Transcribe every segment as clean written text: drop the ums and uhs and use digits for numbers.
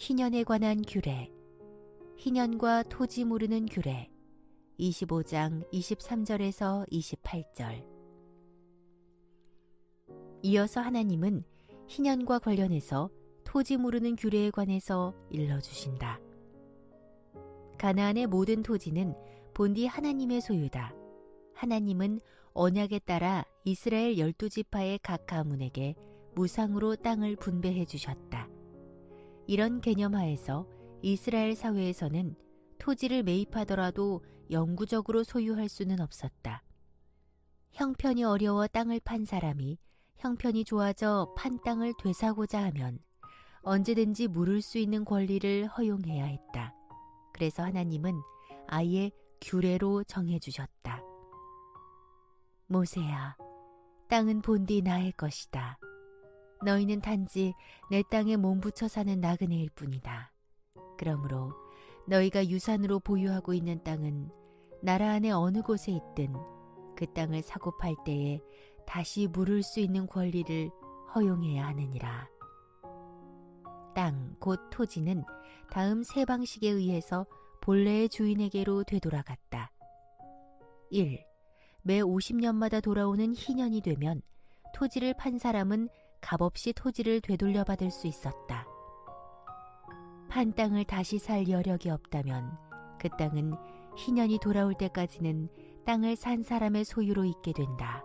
희년에 관한 규례, 희년과 토지 무르는 규례, 25장 23절에서 28절. 이어서 하나님은 희년과 관련해서 토지 무르는 규례에 관해서 일러주신다. 가나안의 모든 토지는 본디 하나님의 소유다. 하나님은 언약에 따라 이스라엘 12지파의 각 가문에게 무상으로 땅을 분배해 주셨다. 이런 개념 하에서 이스라엘 사회에서는 토지를 매입하더라도 영구적으로 소유할 수는 없었다. 형편이 어려워 땅을 판 사람이 형편이 좋아져 판 땅을 되사고자 하면 언제든지 물을 수 있는 권리를 허용해야 했다. 그래서 하나님은 아예 규례로 정해주셨다. 모세야, 땅은 본디 나의 것이다. 너희는 단지 내 땅에 몸붙여 사는 나그네일 뿐이다. 그러므로 너희가 유산으로 보유하고 있는 땅은 나라 안에 어느 곳에 있든 그 땅을 사고 팔 때에 다시 물을 수 있는 권리를 허용해야 하느니라. 땅, 곧 토지는 다음 세 방식에 의해서 본래의 주인에게로 되돌아갔다. 1. 매 50년마다 돌아오는 희년이 되면 토지를 판 사람은 값없이 토지를 되돌려 받을 수 있었다. 판 땅을 다시 살 여력이 없다면 그 땅은 희년이 돌아올 때까지는 땅을 산 사람의 소유로 있게 된다.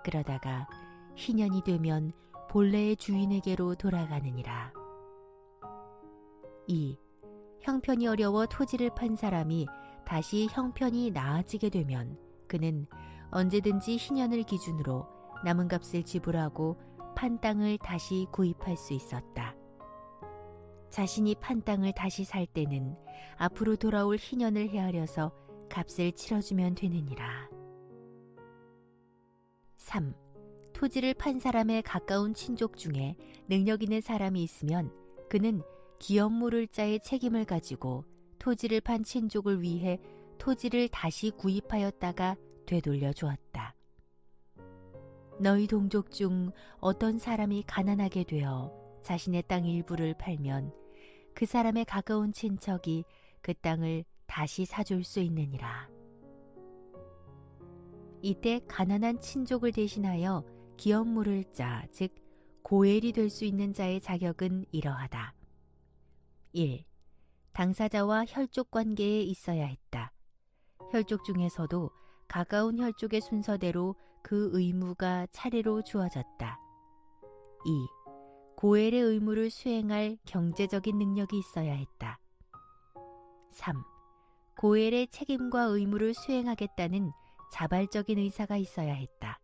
그러다가 희년이 되면 본래의 주인에게로 돌아가느니라. 2. 형편이 어려워 토지를 판 사람이 다시 형편이 나아지게 되면 그는 언제든지 희년을 기준으로 남은 값을 지불하고 판 땅을 다시 구입할 수 있었다. 자신이 판 땅을 다시 살 때는 앞으로 돌아올 희년을 헤아려서 값을 치러주면 되느니라. 3. 토지를 판 사람의 가까운 친족 중에 능력 있는 사람이 있으면 그는 기업 물을 자의 책임을 가지고 토지를 판 친족을 위해 토지를 다시 구입하였다가 되돌려 주었다. 너희 동족 중 어떤 사람이 가난하게 되어 자신의 땅 일부를 팔면 그 사람의 가까운 친척이 그 땅을 다시 사줄 수 있느니라. 이때 가난한 친족을 대신하여 기업 물을 자, 즉 고엘이 될 수 있는 자의 자격은 이러하다. 1. 당사자와 혈족 관계에 있어야 했다. 혈족 중에서도 가까운 혈족의 순서대로 그 의무가 차례로 주어졌다. 2. 고엘의 의무를 수행할 경제적인 능력이 있어야 했다. 3. 고엘의 책임과 의무를 수행하겠다는 자발적인 의사가 있어야 했다.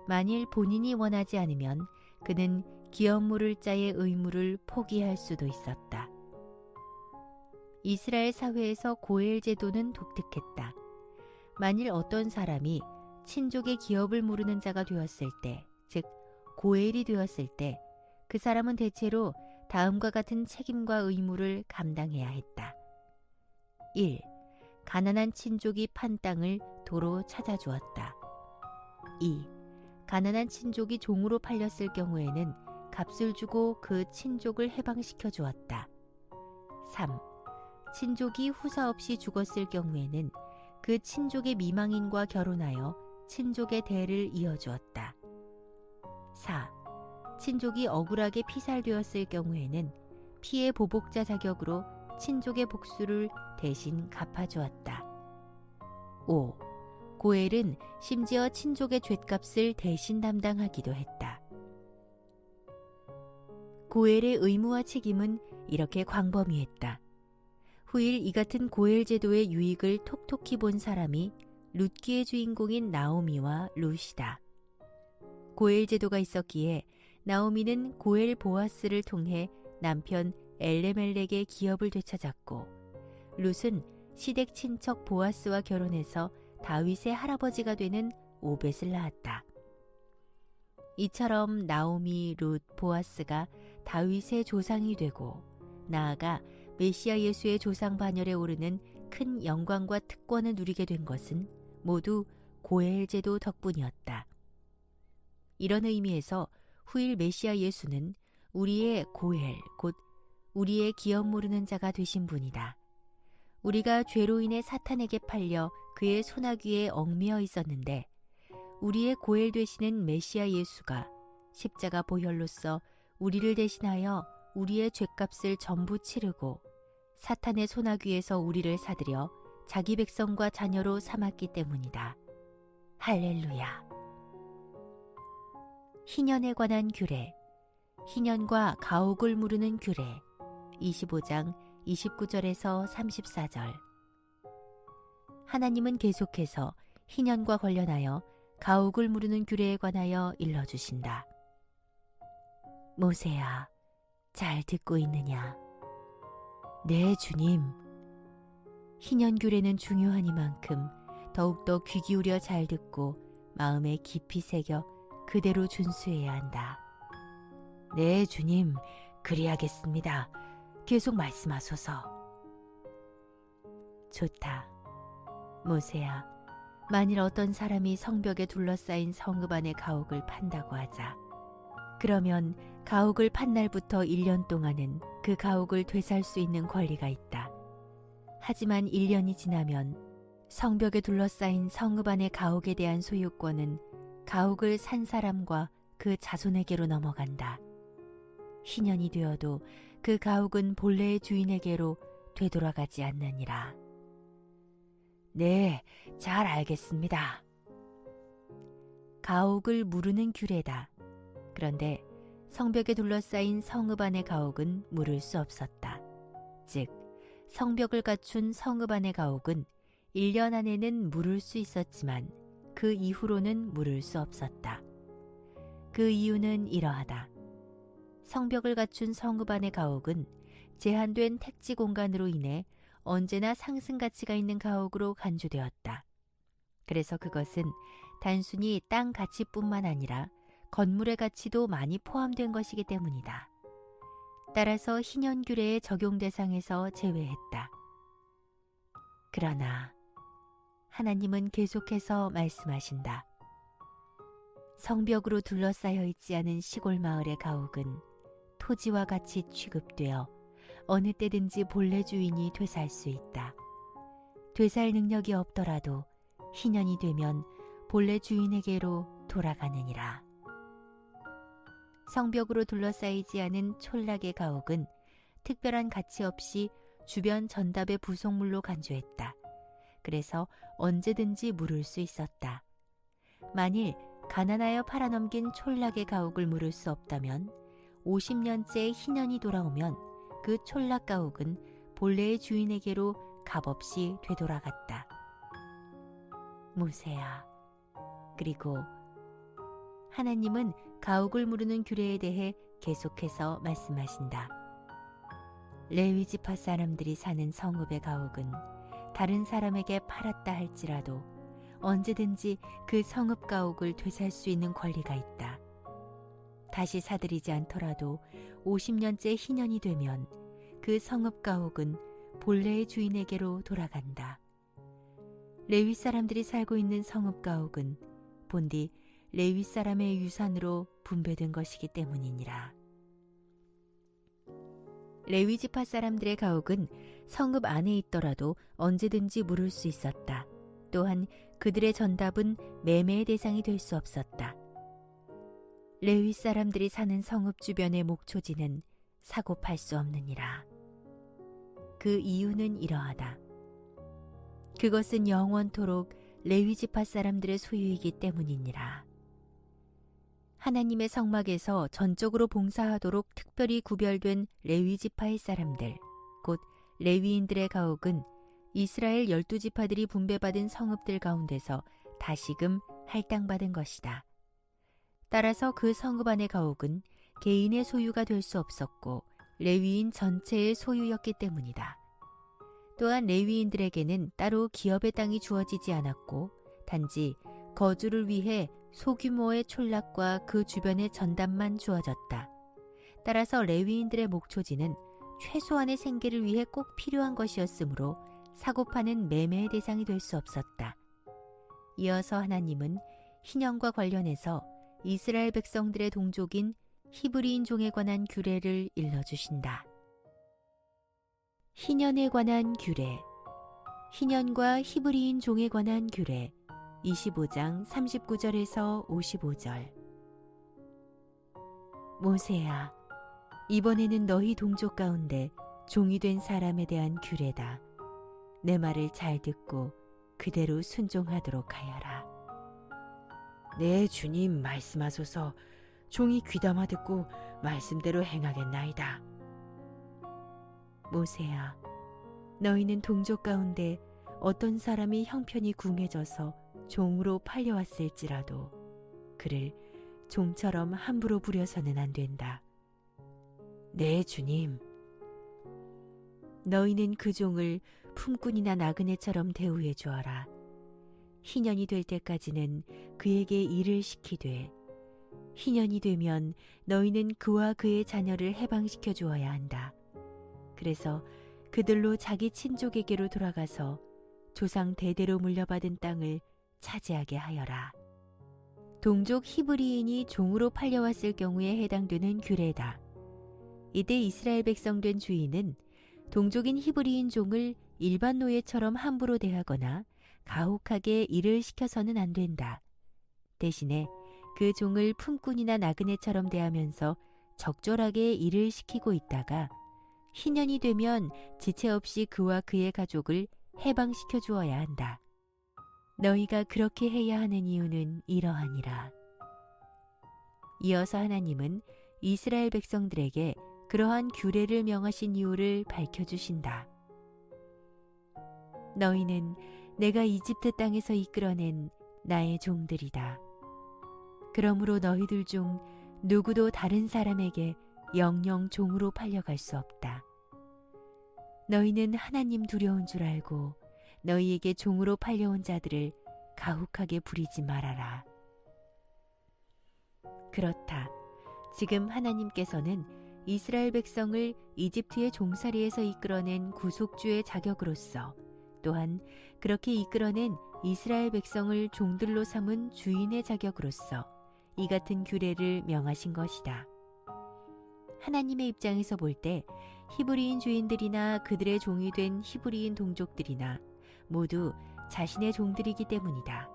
만일 본인이 원하지 않으면 그는 기업 물을 자의 의무를 포기할 수도 있었다. 이스라엘 사회에서 고엘 제도는 독특했다. 만일 어떤 사람이 친족의 기업을 무르는 자가 되었을 때, 즉 고엘이 되었을 때 그 사람은 대체로 다음과 같은 책임과 의무를 감당해야 했다. 1. 가난한 친족이 판 땅을 도로 찾아주었다. 2. 가난한 친족이 종으로 팔렸을 경우에는 값을 주고 그 친족을 해방시켜 주었다. 3. 친족이 후사 없이 죽었을 경우에는 그 친족의 미망인과 결혼하여 친족의 대를 이어주었다. 4. 친족이 억울하게 피살되었을 경우에는 피해 보복자 자격으로 친족의 복수를 대신 갚아주었다. 5. 고엘은 심지어 친족의 죗값을 대신 담당하기도 했다. 고엘의 의무와 책임은 이렇게 광범위했다. 후일 이 같은 고엘 제도의 유익을 톡톡히 본 사람이 룻기의 주인공인 나오미와 룻이다. 고엘 제도가 있었기에 나오미는 고엘 보아스를 통해 남편 엘레멜렉의 기업을 되찾았고 룻은 시댁 친척 보아스와 결혼해서 다윗의 할아버지가 되는 오벳을 낳았다. 이처럼 나오미, 룻, 보아스가 다윗의 조상이 되고 나아가 메시아 예수의 조상 반열에 오르는 큰 영광과 특권을 누리게 된 것은 모두 고엘 제도 덕분이었다. 이런 의미에서 후일 메시아 예수는 우리의 고엘, 곧 우리의 기업 모르는 자가 되신 분이다. 우리가 죄로 인해 사탄에게 팔려 그의 소나귀에 얽매여 있었는데 우리의 고엘 되시는 메시아 예수가 십자가 보혈로서 우리를 대신하여 우리의 죄값을 전부 치르고 사탄의 소나귀에서 우리를 사들여 자기 백성과 자녀로 삼았기 때문이다. 할렐루야. 희년에 관한 규례. 희년과 가옥을 무르는 규례. 25장 29절에서 34절. 하나님은 계속해서 희년과 관련하여 가옥을 무르는 규례에 관하여 일러주신다. 모세야, 잘 듣고 있느냐? 네, 주님. 희년 규례는 중요하니만큼 더욱더 귀 기울여 잘 듣고 마음에 깊이 새겨 그대로 준수해야 한다. 네, 주님. 그리하겠습니다. 계속 말씀하소서. 좋다. 모세야, 만일 어떤 사람이 성벽에 둘러싸인 성읍 안의 가옥을 판다고 하자. 그러면 가옥을 판 날부터 1년 동안은 그 가옥을 되살 수 있는 권리가 있다. 하지만 1년이 지나면 성벽에 둘러싸인 성읍 안의 가옥에 대한 소유권은 가옥을 산 사람과 그 자손에게로 넘어간다. 희년이 되어도 그 가옥은 본래의 주인에게로 되돌아가지 않느니라. 네, 잘 알겠습니다. 가옥을 무르는 규례다. 그런데 성벽에 둘러싸인 성읍 안의 가옥은 무를 수 없었다. 즉, 성벽을 갖춘 성읍 안의 가옥은 1년 안에는 무를 수 있었지만 그 이후로는 무를 수 없었다. 그 이유는 이러하다. 성벽을 갖춘 성읍 안의 가옥은 제한된 택지 공간으로 인해 언제나 상승 가치가 있는 가옥으로 간주되었다. 그래서 그것은 단순히 땅 가치뿐만 아니라 건물의 가치도 많이 포함된 것이기 때문이다. 따라서 희년 규례의 적용 대상에서 제외했다. 그러나 하나님은 계속해서 말씀하신다. 성벽으로 둘러싸여 있지 않은 시골 마을의 가옥은 토지와 같이 취급되어 어느 때든지 본래 주인이 되살 수 있다. 되살 능력이 없더라도 희년이 되면 본래 주인에게로 돌아가느니라. 성벽으로 둘러싸이지 않은 촌락의 가옥은 특별한 가치 없이 주변 전답의 부속물로 간주했다. 그래서 언제든지 물을 수 있었다. 만일 가난하여 팔아넘긴 촌락의 가옥을 물을 수 없다면 50년째 희년이 돌아오면 그 촌락 가옥은 본래의 주인에게로 값없이 되돌아갔다. 모세야, 그리고 하나님은 가옥을 무르는 규례에 대해 계속해서 말씀하신다. 레위 지파 사람들이 사는 성읍의 가옥은 다른 사람에게 팔았다 할지라도 언제든지 그 성읍 가옥을 되살 수 있는 권리가 있다. 다시 사들이지 않더라도 50년째 희년이 되면 그 성읍 가옥은 본래의 주인에게로 돌아간다. 레위 사람들이 살고 있는 성읍 가옥은 본디 레위 사람의 유산으로 분배된 것이기 때문이니라. 레위 지파 사람들의 가옥은 성읍 안에 있더라도 언제든지 물을 수 있었다. 또한 그들의 전답은 매매의 대상이 될 수 없었다. 레위 사람들이 사는 성읍 주변의 목초지는 사고 팔 수 없느니라. 그 이유는 이러하다. 그것은 영원토록 레위 지파 사람들의 소유이기 때문이니라. 하나님의 성막에서 전적으로 봉사하도록 특별히 구별된 레위 지파의 사람들, 곧 레위인들의 가옥은 이스라엘 12지파들이 분배받은 성읍들 가운데서 다시금 할당받은 것이다. 따라서 그 성읍 안의 가옥은 개인의 소유가 될 수 없었고 레위인 전체의 소유였기 때문이다. 또한 레위인들에게는 따로 기업의 땅이 주어지지 않았고 단지 거주를 위해 소규모의 촌락과 그 주변의 전담만 주어졌다. 따라서 레위인들의 목초지는 최소한의 생계를 위해 꼭 필요한 것이었으므로 사고파는 매매의 대상이 될 수 없었다. 이어서 하나님은 희년과 관련해서 이스라엘 백성들의 동족인 히브리인 종에 관한 규례를 일러주신다. 희년에 관한 규례. 희년과 히브리인 종에 관한 규례. 25장 39절에서 55절. 모세야, 이번에는 너희 동족 가운데 종이 된 사람에 대한 규례다. 내 말을 잘 듣고 그대로 순종하도록 하여라. 네, 주님 말씀하소서. 종이 귀담아 듣고 말씀대로 행하겠나이다. 모세야, 너희는 동족 가운데 어떤 사람이 형편이 궁해져서 종으로 팔려왔을지라도 그를 종처럼 함부로 부려서는 안 된다. 네, 주님. 너희는 그 종을 품꾼이나 나그네처럼 대우해 주어라. 희년이 될 때까지는 그에게 일을 시키되 희년이 되면 너희는 그와 그의 자녀를 해방시켜 주어야 한다. 그래서 그들로 자기 친족에게로 돌아가서 조상 대대로 물려받은 땅을 차지하게 하여라. 동족 히브리인이 종으로 팔려왔을 경우에 해당되는 규례다. 이때 이스라엘 백성 된 주인은 동족인 히브리인 종을 일반 노예처럼 함부로 대하거나 가혹하게 일을 시켜서는 안 된다. 대신에 그 종을 품꾼이나 나그네처럼 대하면서 적절하게 일을 시키고 있다가 희년이 되면 지체 없이 그와 그의 가족을 해방시켜 주어야 한다. 너희가 그렇게 해야 하는 이유는 이러하니라. 이어서 하나님은 이스라엘 백성들에게 그러한 규례를 명하신 이유를 밝혀주신다. 너희는 내가 이집트 땅에서 이끌어낸 나의 종들이다. 그러므로 너희들 중 누구도 다른 사람에게 영영 종으로 팔려갈 수 없다. 너희는 하나님 두려운 줄 알고 너희에게 종으로 팔려온 자들을 가혹하게 부리지 말아라. 그렇다. 지금 하나님께서는 이스라엘 백성을 이집트의 종살이에서 이끌어낸 구속주의 자격으로서 또한 그렇게 이끌어낸 이스라엘 백성을 종들로 삼은 주인의 자격으로서 이 같은 규례를 명하신 것이다. 하나님의 입장에서 볼 때 히브리인 주인들이나 그들의 종이 된 히브리인 동족들이나 모두 자신의 종들이기 때문이다.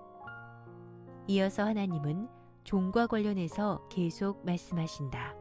이어서 하나님은 종과 관련해서 계속 말씀하신다.